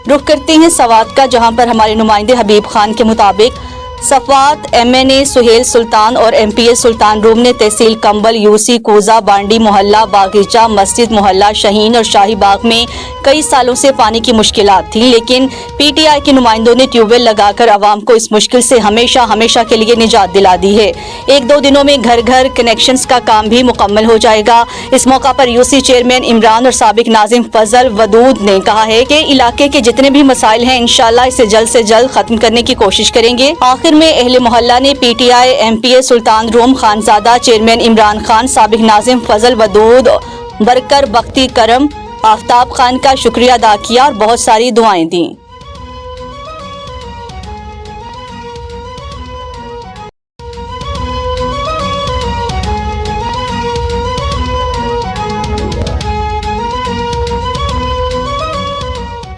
रुख करते हैं सवात का, जहां पर हमारे नुमाइंदे हबीब खान के मुताबिक सफात MNA सुहेल सुल्तान और MPA सुल्तान रूम ने तहसील कंबल, यूसी, कूजा, बांडी मोहल्ला, बागीचा, मस्जिद मोहल्ला, शहीन और शाही बाग में कई सालों से पानी की मुश्किलात थी, लेकिन PTI के नुमाइंदों ने ट्यूबवेल लगाकर आवाम को इस मुश्किल से हमेशा हमेशा के लिए निजात दिला दी है। 1-2 दिनों में घर घर कनेक्शंस का काम भी मुकम्मल हो जाएगा। इस मौका पर यूसी चेयरमैन इमरान और साबिक नाजिम फजल वदूद ने कहा है कि इलाके के जितने भी मसाइल हैं इंशाल्लाह इसे जल्द से जल्द खत्म करने की कोशिश करेंगे। आखिर में अहले मोहल्ला ने PTI MPA सुल्तान रूम, खानजादा, चेयरमैन इमरान खान, साबिक नाजिम फजल वदूद, वर्कर बख्ती करम, आफ्ताब खान का शुक्रिया अदा किया और बहुत सारी दुआएं दी।